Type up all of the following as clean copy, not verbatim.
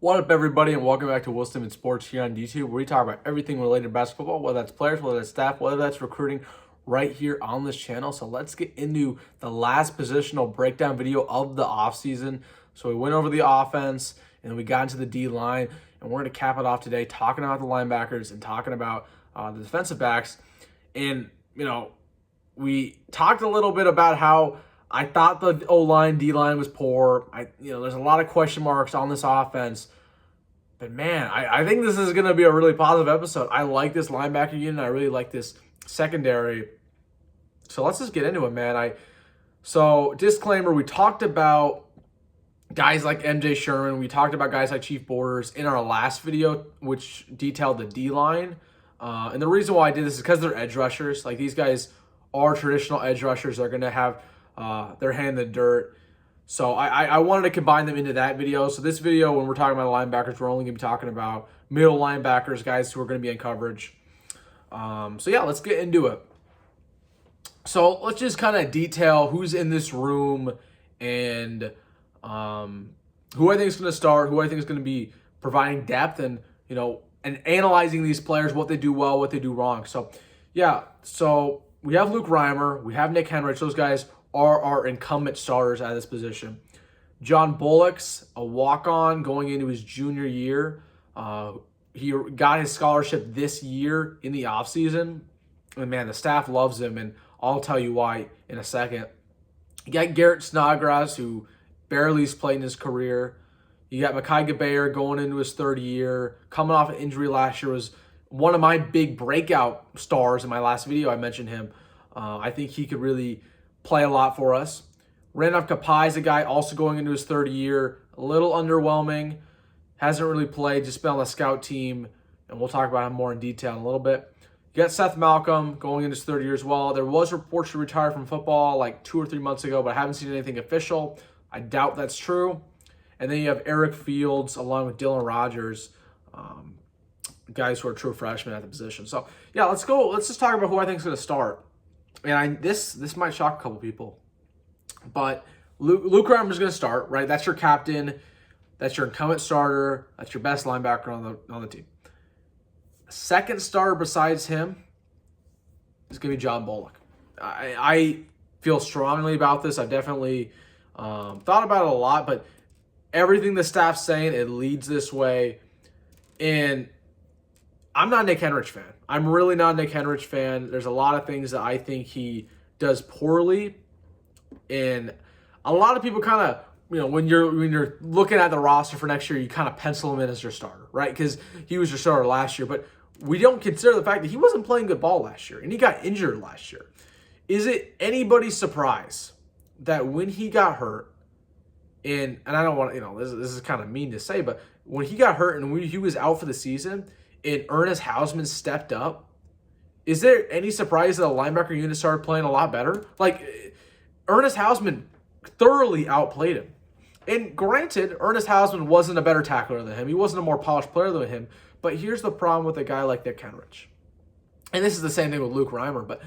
What up, everybody, and welcome back to Wilson and Sports here on YouTube, where we talk about everything related to basketball, whether that's players, whether that's staff, whether that's recruiting, right here on this channel. So let's get into the last positional breakdown video of the offseason. So we went over the offense, and we got into the D-line, and we're going to cap it off today talking about the linebackers and talking about the defensive backs. And, we talked a little bit about how I thought the O-line, D-line was poor. There's a lot of question marks on this offense. But, man, I think this is going to be a really positive episode. I like this linebacker unit. I really like this secondary. So let's just get into it, man. So, disclaimer, we talked about guys like MJ Sherman. We talked about guys like Chief Borders in our last video, which detailed the D-line. And the reason why I did this is because they're edge rushers. Like, these guys are traditional edge rushers. They're going to have their hand in the dirt. So I wanted to combine them into that video. So this video, when we're talking about linebackers, we're only going to be talking about middle linebackers, guys who are going to be in coverage. So yeah, let's get into it. So let's just kind of detail who's in this room and who I think is going to start, who I think is going to be providing depth and, and analyzing these players, what they do well, what they do wrong. So yeah, so we have Luke Reimer, we have Nick Henrich. Those guys are our incumbent starters at this position. John Bullock's a walk-on going into his junior year. He got his scholarship this year in the offseason. And, man, the staff loves him, and I'll tell you why in a second. You got Garrett Snodgrass, who barely has played in his career. You got Mekhi Gabayer going into his third year. Coming off an injury last year, was one of my big breakout stars in my last video. I mentioned him. I think he could really play a lot for us. Randolph Kapai is a guy also going into his third year. A little underwhelming. Hasn't really played, just been on the scout team. And we'll talk about him more in detail in a little bit. You got Seth Malcolm going into his third year as well. There was reports to retire from football like 2 or 3 months ago, but I haven't seen anything official. I doubt that's true. And then you have Eric Fields along with Dylan Rogers, guys who are true freshmen at the position. So yeah, let's go. Let's just talk about who I think is going to start. And this might shock a couple people, but Luke Reimer is going to start, right? That's your captain. That's your incumbent starter. That's your best linebacker on the team. Second starter besides him is going to be John Bullock. I feel strongly about this. I've definitely thought about it a lot, but everything the staff's saying, it leads this way. And I'm not a Nick Henrich fan. I'm really not a Nick Henrich fan. There's a lot of things that I think he does poorly. And a lot of people kind of, when you're looking at the roster for next year, you kind of pencil him in as your starter, right? Because he was your starter last year. But we don't consider the fact that he wasn't playing good ball last year. And he got injured last year. Is it anybody's surprise that when he got hurt, and I don't want to, this is kind of mean to say, but when he got hurt and he was out for the season, and Ernest Hausman stepped up, is there any surprise that the linebacker unit started playing a lot better? Like, Ernest Hausman thoroughly outplayed him. And granted, Ernest Hausman wasn't a better tackler than him. He wasn't a more polished player than him. But here's the problem with a guy like Nick Henrich. And this is the same thing with Luke Reimer, but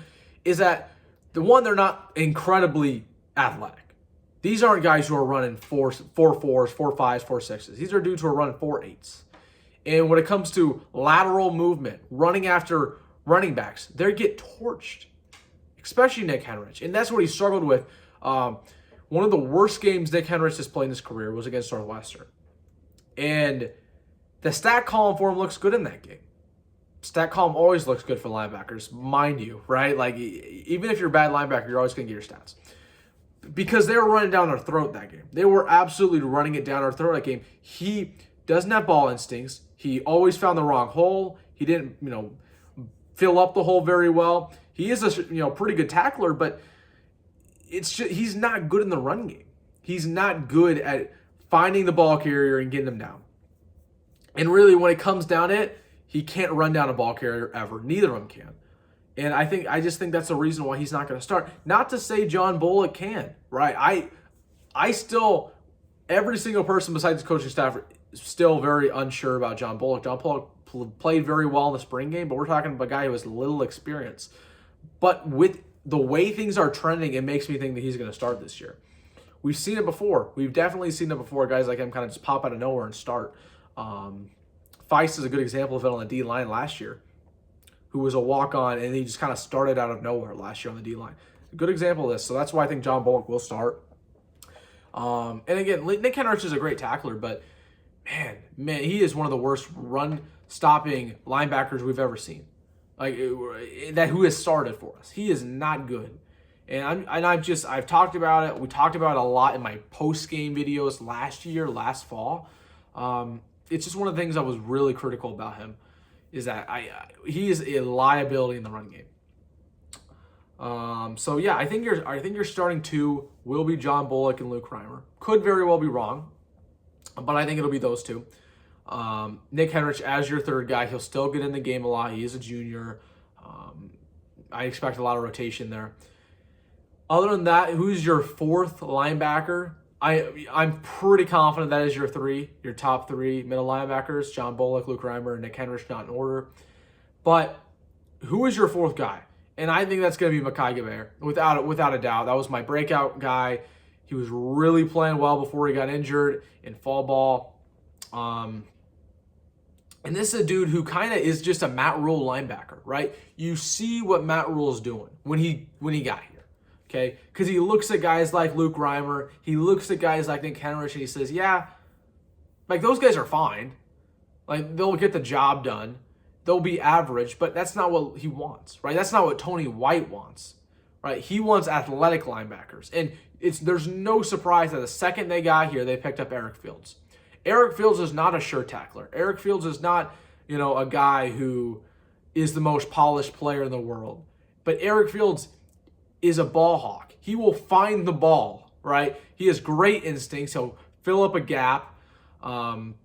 is that they're not incredibly athletic. These aren't guys who are running 4.4s, 4.5s, 4.6s. These are dudes who are running 4.8s. And when it comes to lateral movement, running after running backs, they get torched, especially Nick Henrich. And that's what he struggled with. One of the worst games Nick Henrich has played in his career was against Northwestern. And the stat column for him looks good in that game. Stat column always looks good for linebackers, mind you, right? Like, even if you're a bad linebacker, you're always going to get your stats. Because they were running down our throat that game. They were absolutely running it down our throat that game. He doesn't have ball instincts. He always found the wrong hole. He didn't, fill up the hole very well. He is a, pretty good tackler, but it's just, he's not good in the run game. He's not good at finding the ball carrier and getting him down. And really, when it comes down to it, he can't run down a ball carrier ever. Neither of them can. And I just think that's the reason why he's not going to start. Not to say John Bullock can, right? I still, every single person besides the coaching staff still very unsure about John Bullock. John Bullock played very well in the spring game, but we're talking about a guy who has little experience. But with the way things are trending, it makes me think that he's going to start this year. We've seen it before. We've definitely seen it before. Guys like him kind of just pop out of nowhere and start. Feist is a good example of it on the D-line last year, who was a walk-on, and he just kind of started out of nowhere last year on the D-line. A good example of this. So that's why I think John Bullock will start. And again, Nick Henrich is a great tackler, but man, he is one of the worst run-stopping linebackers we've ever seen. Like that, who has started for us. He is not good. And I've talked about it. We talked about it a lot in my post-game videos last fall. It's just one of the things I was really critical about him, is that he is a liability in the run game. So yeah, I think your starting two will be John Bullock and Luke Reimer. Could very well be wrong, but I think it'll be those two. Nick Henrich as your third guy. He'll still get in the game a lot. He is a junior. I expect a lot of rotation there. Other than that, who's your fourth linebacker? I'm pretty confident that is your top three middle linebackers: John Bullock, Luke Reimer, and Nick Henrich, not in order. But who is your fourth guy? And I think that's going to be Mekhi Gaber, without a doubt. That was my breakout guy. He was really playing well before he got injured in fall ball. And this is a dude who kind of is just a Matt Rule linebacker, right? You see what Matt Rule is doing when he got here, okay? Because he looks at guys like Luke Reimer, he looks at guys like Nick Henrich, and he says, yeah, like those guys are fine. Like they'll get the job done. They'll be average, but that's not what he wants, right? That's not what Tony White wants, right? He wants athletic linebackers. And there's no surprise that the second they got here, they picked up Eric Fields. Eric Fields is not a sure tackler. Eric Fields is not, a guy who is the most polished player in the world. But Eric Fields is a ball hawk. He will find the ball, right? He has great instincts. He'll fill up a gap. And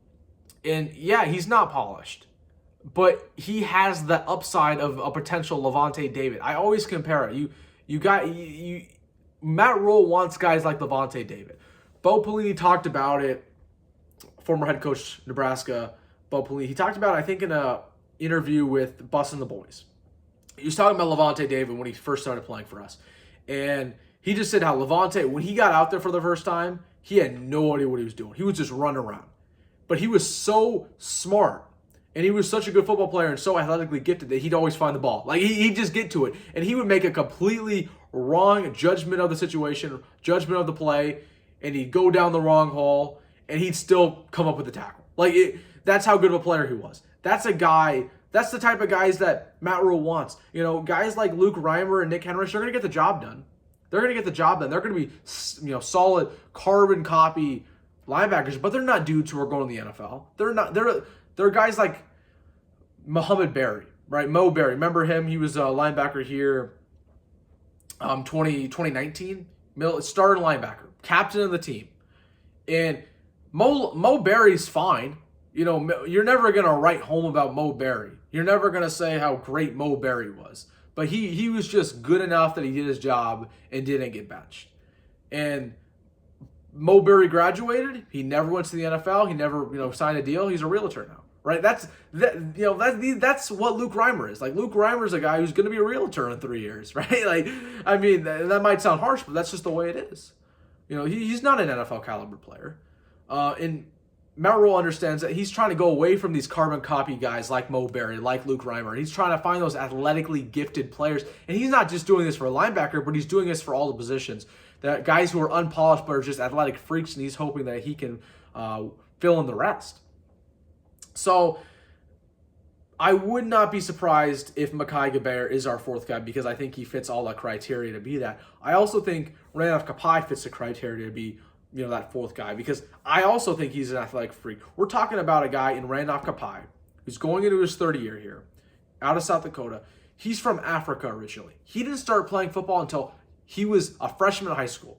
yeah, he's not polished, but he has the upside of a potential Levante David. I always compare it. Matt Rule wants guys like Levante David. Bo Pelini talked about it. Former head coach Nebraska, Bo Pelini. He talked about it, I think, in an interview with Bussin' the Boys. He was talking about Levante David when he first started playing for us. And he just said how Levante, when he got out there for the first time, he had no idea what he was doing. He was just running around. But he was so smart. And he was such a good football player and so athletically gifted that he'd always find the ball. Like, he'd just get to it. And he would make a completely wrong judgment of the situation, judgment of the play, and he'd go down the wrong hole, and he'd still come up with the tackle. That's how good of a player he was. That's the type of guys that Matt Rule wants. Guys like Luke Reimer and Nick Henrich, they're going to get the job done. They're going to get the job done. They're going to be, solid carbon copy linebackers, but they're not dudes who are going to the NFL. They're guys like Muhammad Berry, right? Mo Berry. Remember him? He was a linebacker here 2019. Starting linebacker, captain of the team. And Mo Berry's fine. You're never going to write home about Mo Berry. You're never going to say how great Mo Berry was. But he was just good enough that he did his job and didn't get benched. And Mo Berry graduated. He never went to the NFL. He never, signed a deal. He's a realtor now, right? That's what Luke Reimer is. Like, Luke Reimer is a guy who's going to be a realtor in 3 years, right? That might sound harsh, but that's just the way it is. He's not an NFL caliber player. And Matt Rule understands that he's trying to go away from these carbon copy guys like Mo Berry, like Luke Reimer. He's trying to find those athletically gifted players. And he's not just doing this for a linebacker, but he's doing this for all the positions. That guys who are unpolished but are just athletic freaks, and he's hoping that he can fill in the rest. So I would not be surprised if Mekhi Gaber is our fourth guy, because I think he fits all the criteria to be that. I also think Randolph Kapai fits the criteria to be that fourth guy, because I also think he's an athletic freak. We're talking about a guy in Randolph Kapai who's going into his third year here, out of South Dakota. He's from Africa originally. He didn't start playing football until he was a freshman in high school.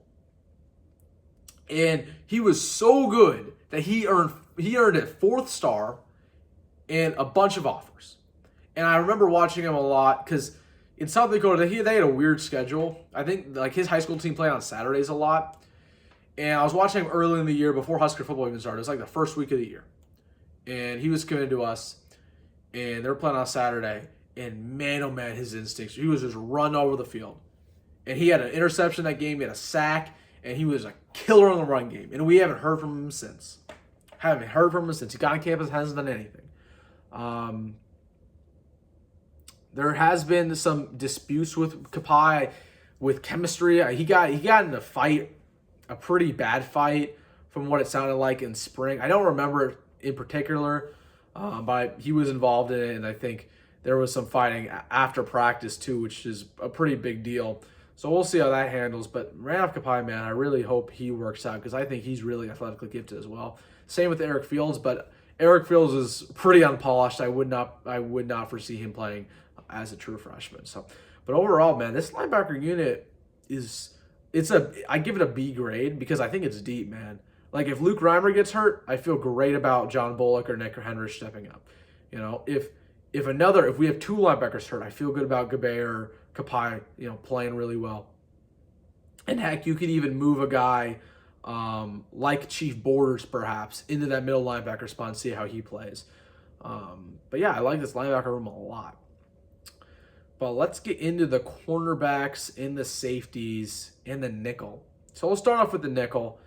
And he was so good that he earned a fourth star and a bunch of offers. And I remember watching him a lot because in South Dakota, they had a weird schedule. I think his high school team played on Saturdays a lot. And I was watching him early in the year before Husker football even started. It was the first week of the year. And he was committed to us. And they were playing on Saturday. And man, oh man, his instincts. He was just run over the field. And he had an interception that game. He had a sack. And he was a killer on the run game. And we haven't heard from him since. Haven't heard from him since he got on campus. Hasn't done anything. There has been some disputes with Kapai with chemistry. He got in a fight, a pretty bad fight from what it sounded like in spring. I don't remember in particular, but he was involved in it, and I think there was some fighting after practice too, which is a pretty big deal. So we'll see how that handles. But Randolph Kapai, man, I really hope he works out because I think he's really athletically gifted as well. Same with Eric Fields, but Eric Fields is pretty unpolished. I would not foresee him playing as a true freshman. So, but overall, man, this linebacker unit I give it a B grade because I think it's deep, man. Like if Luke Reimer gets hurt, I feel great about John Bullock or Nick Henrich stepping up. You know, if we have two linebackers hurt, I feel good about Gabe or Kapai, playing really well. And heck, you could even move a guy like Chief Borders perhaps into that middle linebacker spot and see how he plays. But yeah, I like this linebacker room a lot. But let's get into the cornerbacks and the safeties and the nickel. So we'll start off with the nickel.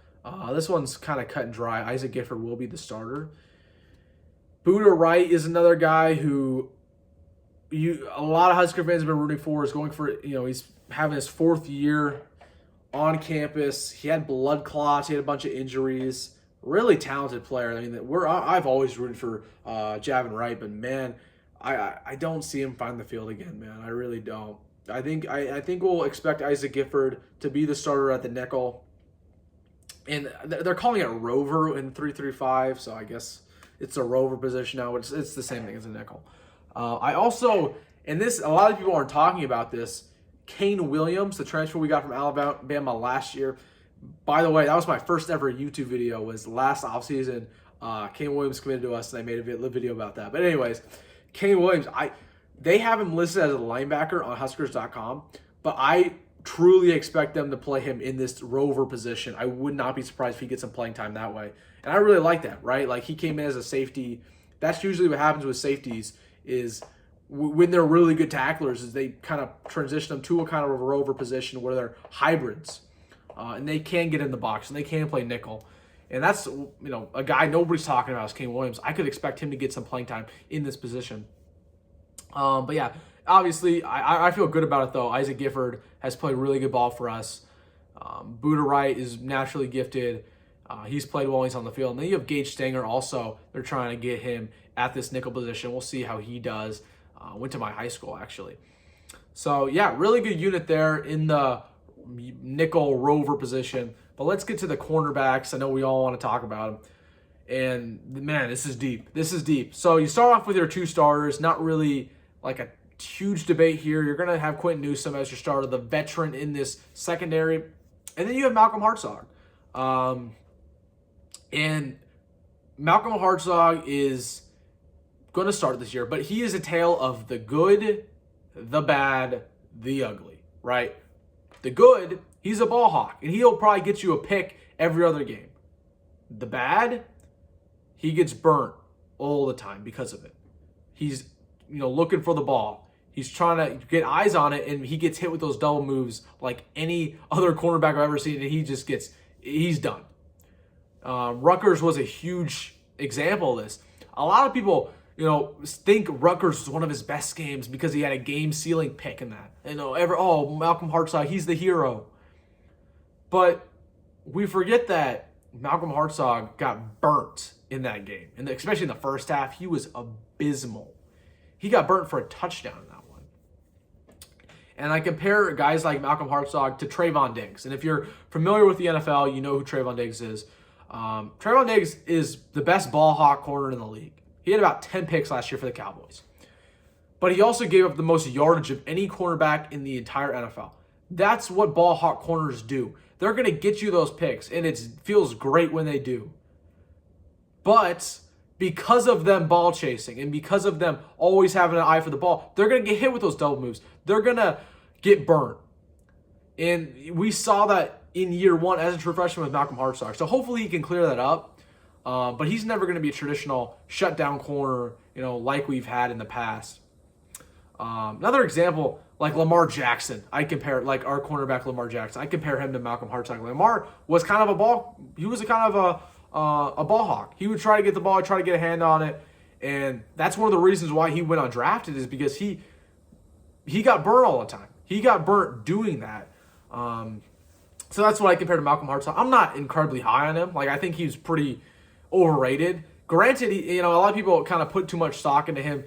This one's kind of cut and dry. Isaac Gifford will be the starter. Buda Wright is another guy who a lot of Husker fans have been rooting for. Is going for, he's having his 4th year on campus. He had blood clots. He had a bunch of injuries. Really talented player. I mean, I've always rooted for Javin Wright, but man, I don't see him find the field again, man. I really don't. I think we'll expect Isaac Gifford to be the starter at the nickel. And they're calling it rover in 3-3-5, so I guess it's a rover position now. It's the same thing as a nickel. I also, and this, a lot of people aren't talking about this, Kane Williams, the transfer we got from Alabama last year. By the way, that was my first ever YouTube video, was last offseason. Kane Williams committed to us, and I made a video about that. But anyways, Kane Williams, they have him listed as a linebacker on Huskers.com, but I truly expect them to play him in this rover position. I would not be surprised if he gets some playing time that way. And I really like that, right? Like, he came in as a safety. That's usually what happens with safeties is when they're really good tacklers is they kind of transition them to a kind of a rover position where they're hybrids. And they can get in the box, and they can play nickel. And that's, a guy nobody's talking about is Kane Williams. I could expect him to get some playing time in this position. But yeah, obviously, I feel good about it, though. Isaac Gifford has played really good ball for us. Buda Wright is naturally gifted. He's played well when he's on the field. And then you have Gage Stanger also. They're trying to get him at this nickel position. We'll see how he does. Went to my high school, actually. So, yeah, really good unit there in the nickel rover position. But let's get to the cornerbacks. I know we all want to talk about them. And, man, this is deep. This is deep. So you start off with your two starters. Not really like a huge debate here. You're going to have Quentin Newsome as your starter, the veteran in this secondary. And then you have Malcolm Hartzog. And Malcolm Hartzog is going to start this year, but he is a tale of the good, the bad, the ugly, right? The good, he's a ball hawk, and he'll probably get you a pick every other game. The bad, he gets burnt all the time because of it. He's, looking for the ball. He's trying to get eyes on it, and he gets hit with those double moves like any other cornerback I've ever seen, and he's done. Rutgers was a huge example of this. A lot of people, think Rutgers was one of his best games because he had a game-sealing pick in that. Malcolm Hartzog, he's the hero. But we forget that Malcolm Hartzog got burnt in that game. And especially in the first half, he was abysmal. He got burnt for a touchdown in that one. And I compare guys like Malcolm Hartzog to Trayvon Diggs. And if you're familiar with the NFL, you know who Trayvon Diggs is. Trayvon Diggs is the best ball hawk corner in the league. He had about 10 picks last year for the Cowboys. But he also gave up the most yardage of any cornerback in the entire NFL. That's what ball hawk corners do. They're going to get you those picks, and it feels great when they do. But because of them ball chasing and because of them always having an eye for the ball, they're going to get hit with those double moves. They're going to get burnt. And we saw that in year one as a true freshman with Malcolm Hartzog. So hopefully he can clear that up. But he's never going to be a traditional shutdown corner, like we've had in the past. Another example, like Lamar Jackson. I compare, like our cornerback Lamar Jackson. I compare him to Malcolm Hartzog. Lamar was kind of he was a kind of a ball hawk. He would try to get the ball, try to get a hand on it, and that's one of the reasons why he went undrafted is because he got burnt all the time. He got burnt doing that. So that's what I compare to Malcolm Hartzog. I'm not incredibly high on him. Like, I think he's pretty overrated. Granted, a lot of people kind of put too much stock into him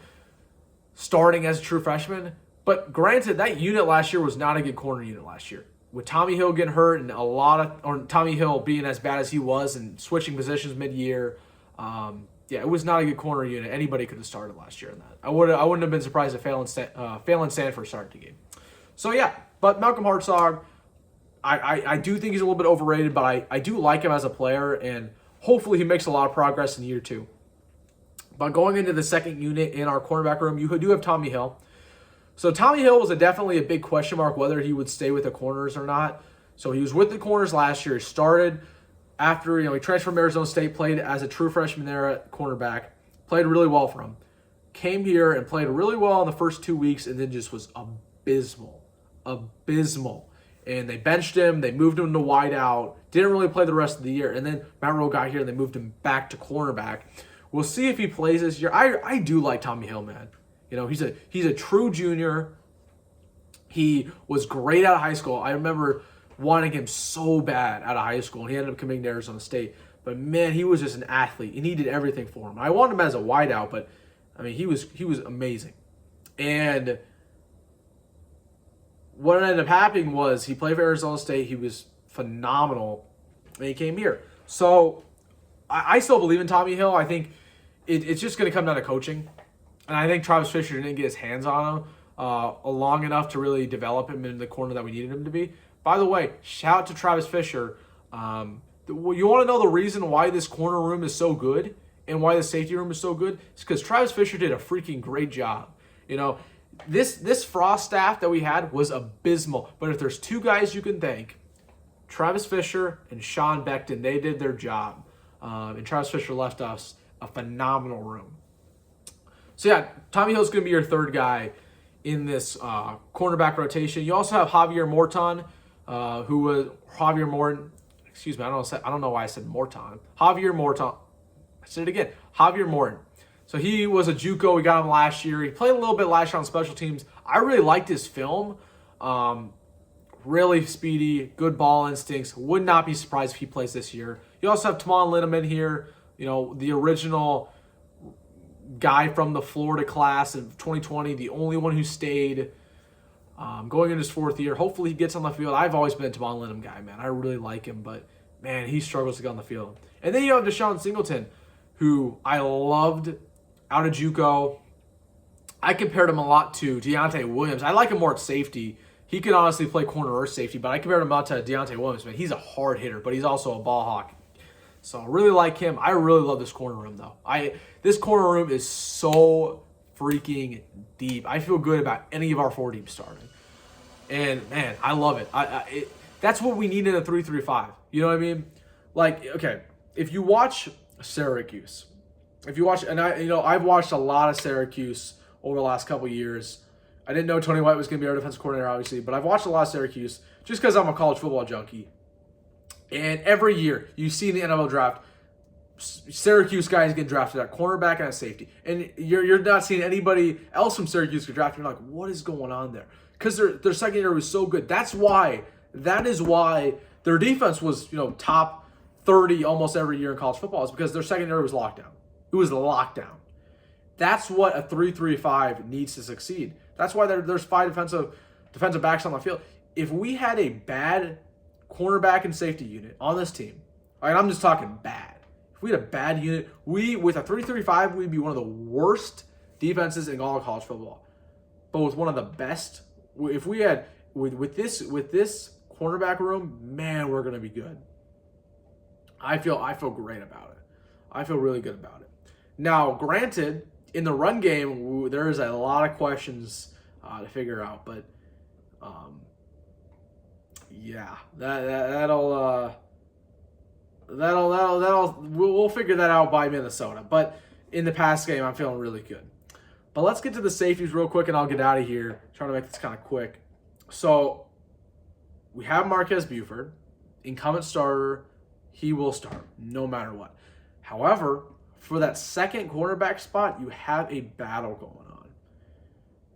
starting as a true freshman. But granted, that unit last year was not a good corner unit last year. With Tommy Hill getting hurt and Tommy Hill being as bad as he was and switching positions mid-year, it was not a good corner unit. Anybody could have started last year in that. I wouldn't have been surprised if Phelan Sanford started the game. So yeah, but Malcolm Hartzog, I do think he's a little bit overrated, but I do like him as a player, and hopefully he makes a lot of progress in year 2. But going into the second unit in our cornerback room, you do have Tommy Hill. So Tommy Hill was definitely a big question mark whether he would stay with the corners or not. So he was with the corners last year. He started after, he transferred from Arizona State, played as a true freshman there at cornerback, played really well for him. Came here and played really well in the first 2 weeks and then just was abysmal. And they benched him. They moved him to wide out. Didn't really play the rest of the year. And then Matt Rhule got here and they moved him back to cornerback. We'll see if he plays this year. I do like Tommy Hill, man. He's a true junior. He was great out of high school. I remember wanting him so bad out of high school, and he ended up coming to Arizona State. But man, he was just an athlete, and he did everything for him. I wanted him as a wideout, but I mean, he was amazing. And what ended up happening was he played for Arizona State. He was phenomenal, and he came here. So I still believe in Tommy Hill. I think it's just going to come down to coaching. And I think Travis Fisher didn't get his hands on him long enough to really develop him in the corner that we needed him to be. By the way, shout out to Travis Fisher. You want to know the reason why this corner room is so good and why the safety room is so good? It's because Travis Fisher did a freaking great job. This Frost staff that we had was abysmal. But if there's 2 guys you can thank, Travis Fisher and Sean Beckton, they did their job. And Travis Fisher left us a phenomenal room. So yeah, Tommy Hill's going to be your third guy in this cornerback rotation. You also have Javier Morton, who was Javier Morton. Excuse me, I don't know why I said Morton. Javier Morton. I said it again. Javier Morton. So he was a JUCO. We got him last year. He played a little bit last year on special teams. I really liked his film. Really speedy, good ball instincts. Would not be surprised if he plays this year. You also have Tamon Linneman here. The original guy from the Florida class of 2020, the only one who stayed, going into his 4th year. Hopefully he gets on the field. I've always been a Tamon Linneman guy, man. I really like him, but man, he struggles to get on the field. And then you have Deshaun Singleton, who I loved out of JUCO. I compared him a lot to Deontay Williams. I like him more at safety. He can honestly play corner or safety, but I compared him a lot to Deontay Williams. Man, he's a hard hitter, but he's also a ball hawk. So I really like him. I really love this corner room, though. This corner room is so freaking deep. I feel good about any of our 4 deep starting. And, man, I love it. That's what we need in a 3-3-5. You know what I mean? Like, okay, if you watch Syracuse, I've watched a lot of Syracuse over the last couple years. I didn't know Tony White was going to be our defensive coordinator, obviously, but I've watched a lot of Syracuse just because I'm a college football junkie. And every year, you see in the NFL draft, Syracuse guys get drafted at cornerback and at safety. And you're not seeing anybody else from Syracuse get drafted. You're like, what is going on there? Because their secondary was so good. That is why their defense was, top 30 almost every year in college football, is because their secondary was locked down. It was locked down. That's what a 3-3-5 needs to succeed. That's why there's 5 defensive backs on the field. If we had a bad cornerback and safety unit on this team, I'm just talking bad. If we had a bad unit, with a 3-3-5, we'd be one of the worst defenses in all of college football. But with one of the best, if we had with this cornerback room, man, we're gonna be good. I feel great about it. I feel really good about it. Now, granted, in the run game, there is a lot of questions to figure out, but we'll figure that out by Minnesota. But in the past game, I'm feeling really good. But let's get to the safeties real quick, and I'll get out of here. Trying to make this kind of quick. So we have Marquez Buford, incumbent starter. He will start no matter what. However, for that second cornerback spot, you have a battle going on.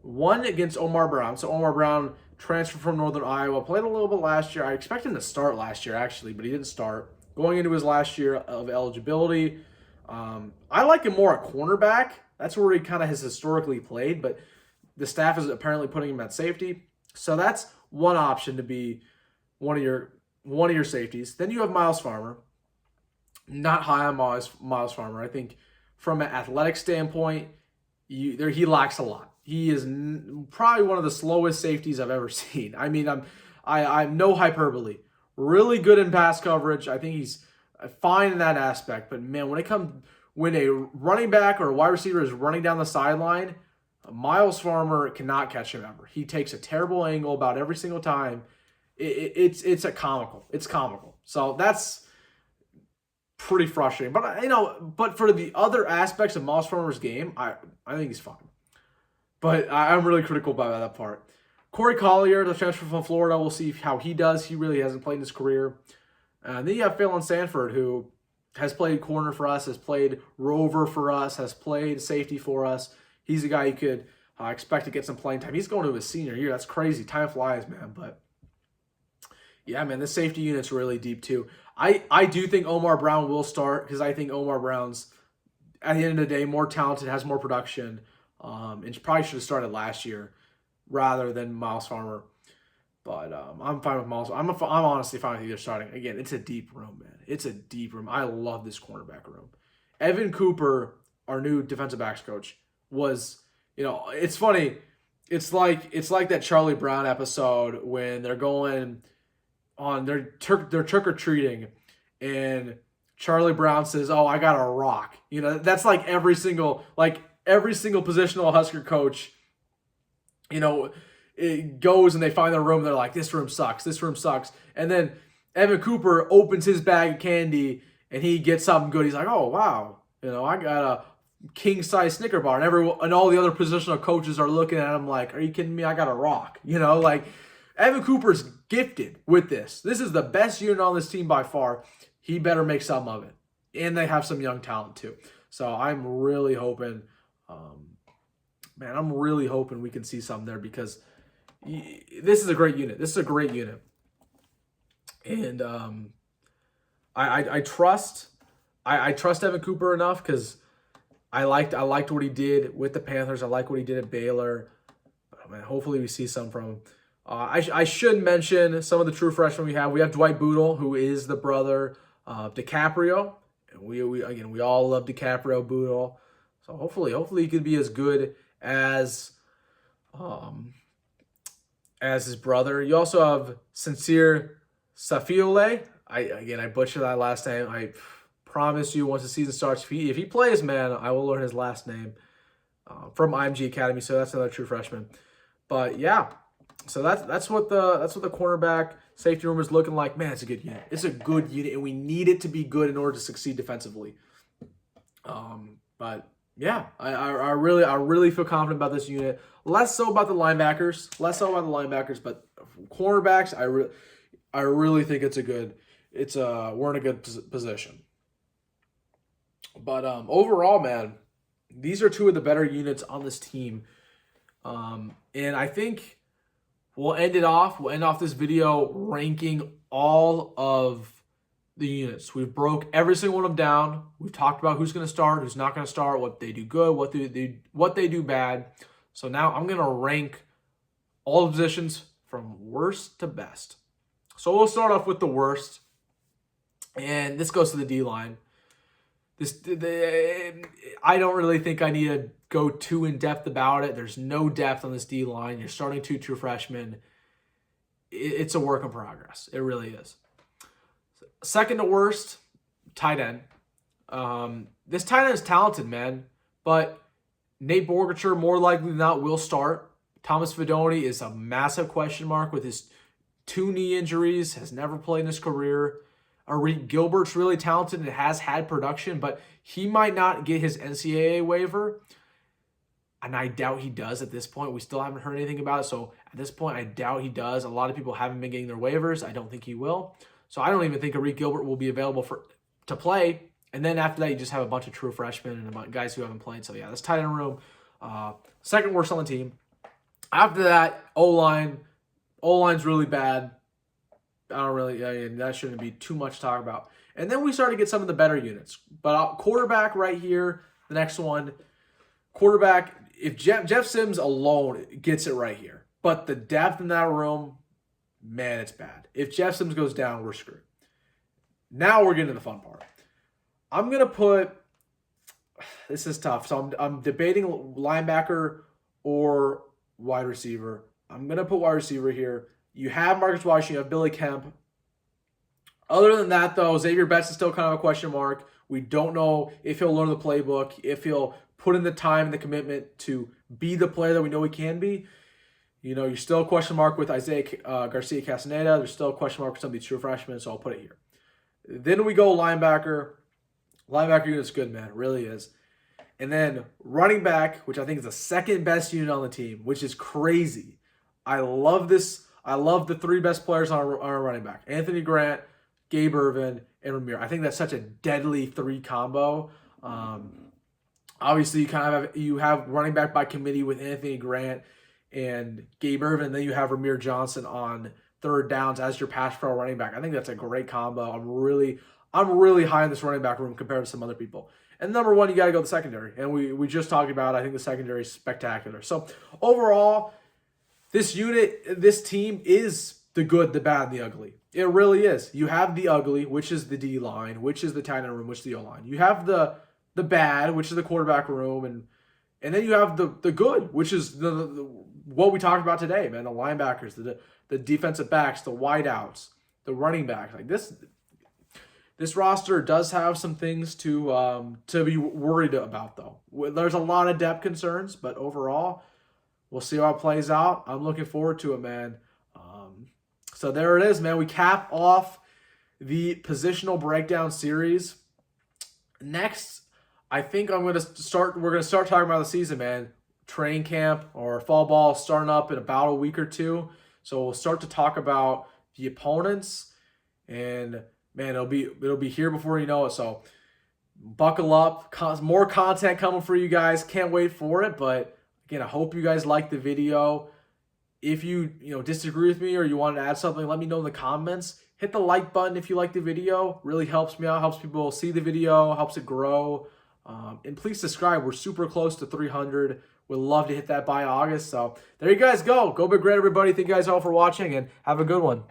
One against Omar Brown. So Omar Brown transferred from Northern Iowa, played a little bit last year. I expected him to start last year, actually, but he didn't start. Going into his last year of eligibility, I like him more at cornerback. That's where he kind of has historically played, but the staff is apparently putting him at safety. So that's one option to be one of your safeties. Then you have Miles Farmer. Not high on Miles Farmer. I think from an athletic standpoint, he lacks a lot. He is probably one of the slowest safeties I've ever seen. I mean, I'm no hyperbole. Really good in pass coverage. I think he's fine in that aspect. But man, when a running back or a wide receiver is running down the sideline, Miles Farmer cannot catch him ever. He takes a terrible angle about every single time. It's comical. It's comical. So that's pretty frustrating. But for the other aspects of Miles Farmer's game, I think he's fine. But I'm really critical about that part. Corey Collier, the transfer from Florida, we'll see how he does. He really hasn't played in his career. And then you have Phelan Sanford, who has played corner for us, has played rover for us, has played safety for us. He's a guy you could expect to get some playing time. He's going to his senior year. That's crazy. Time flies, man. But yeah, man, this safety unit's really deep too. I do think Omar Brown will start because I think Omar Brown's, at the end of the day, more talented, has more production, and probably should have started last year rather than Miles Farmer. But I'm fine with Miles. I'm honestly fine with either starting. Again, it's a deep room, man. It's a deep room. I love this cornerback room. Evan Cooper, our new defensive backs coach, was, it's funny. It's like that Charlie Brown episode when they're going on their trick or treating, and Charlie Brown says, "Oh, I got a rock." That's like every single positional Husker coach. It goes and they find their room. And they're like, "This room sucks. This room sucks." And then Evan Cooper opens his bag of candy and he gets something good. He's like, "Oh wow, I got a king size Snicker bar," and all the other positional coaches are looking at him like, "Are you kidding me? I got a rock." Evan Cooper's gifted with this. This is the best unit on this team by far. He better make some of it. And they have some young talent too. So I'm really hoping, I'm really hoping we can see something there because this is a great unit. This is a great unit. And I trust Evan Cooper enough because I liked what he did with the Panthers. I like what he did at Baylor. But, man, hopefully we see some from him. I should mention some of the true freshmen we have. We have Dwight Boodle, who is the brother of DiCaprio. And we all love DiCaprio Boodle. So hopefully he could be as good as his brother. You also have Sincere Safiole. I butchered that last name. I promise you, once the season starts, if he plays, man, I will learn his last name from IMG Academy. So that's another true freshman. But yeah. So that's what the cornerback safety room is looking like. Man, it's a good unit. It's a good unit, and we need it to be good in order to succeed defensively. But yeah, I really feel confident about this unit. Less so about the linebackers. But cornerbacks, I really think we're in a good position. But overall, man, these are two of the better units on this team. And I think we'll end off this video ranking all of the units. We've broke every single one of them down. We've talked about who's going to start, who's not going to start, what they do good, what they do bad. So now I'm going to rank all the positions from worst to best. So we'll start off with the worst. And this goes to the D-line. I don't really think I need to go too in-depth about it. There's no depth on this D-line. You're starting two true freshmen. It's a work in progress. It really is. Second to worst, tight end. This tight end is talented, man. But Nate Borgacher, more likely than not, will start. Thomas Fidone is a massive question mark with his 2 knee injuries. Has never played in his career. Arik Gilbert's really talented and has had production, but he might not get his NCAA waiver. And I doubt he does at this point. We still haven't heard anything about it. So at this point, I doubt he does. A lot of people haven't been getting their waivers. I don't think he will. So I don't even think Arik Gilbert will be available to play And then after that, you just have a bunch of true freshmen and a bunch of guys who haven't played. So yeah, this tight end room, second worst on the team. After that, O-line. O-line's really bad. That shouldn't be too much to talk about. And then we started to get some of the better units. But quarterback right here, the next one. Quarterback, if Jeff Sims alone gets it right here. But the depth in that room, man, it's bad. If Jeff Sims goes down, we're screwed. Now we're getting to the fun part. I'm going to put, this is tough. So I'm debating linebacker or wide receiver. I'm going to put wide receiver here. You have Marcus Washington, you have Billy Kemp. Other than that, though, Xavier Betts is still kind of a question mark. We don't know if he'll learn the playbook, if he'll put in the time and the commitment to be the player that we know he can be. You know, you're still a question mark with Isaiah Garcia Castaneda. There's still a question mark with some of these true freshmen, so I'll put it here. Then we go linebacker. Linebacker unit's good, man. It really is. And then running back, which I think is the second best unit on the team, which is crazy. I love this. I love the three best players on our running back. Anthony Grant, Gabe Ervin, and Ramir. I think that's such a deadly three combo. Obviously, you have running back by committee with Anthony Grant and Gabe Ervin. Then you have Ramir Johnson on third downs as your pass pro running back. I think that's a great combo. I'm really high in this running back room compared to some other people. And number one, you got to go the secondary. And we just talked about, I think the secondary is spectacular. So overall, this team is the good, the bad, and the ugly. It really is. You have the ugly, which is the D line, which is the tight end room, which is the O line. You have the bad, which is the quarterback room, and then you have the good, which is the what we talked about today, man. The linebackers, the defensive backs, the wideouts, the running backs. Like this roster does have some things to be worried about, though. There's a lot of depth concerns, but overall, we'll see how it plays out. I'm looking forward to it, man. So there it is, man. We cap off the positional breakdown series. Next, I think we're going to start talking about the season, man. Training camp or fall ball starting up in about a week or two. So we'll start to talk about the opponents, and man, it'll be here before you know it. So buckle up. More content coming for you guys. Can't wait for it. But again, I hope you guys like the video. If you disagree with me or you want to add something, let me know in the comments. Hit the like button if you like the video. Really helps me out. Helps people see the video. Helps it grow. And please subscribe. We're super close to 300. We'd love to hit that by August. So there you guys go. Go Big Red, everybody. Thank you guys all for watching, and have a good one.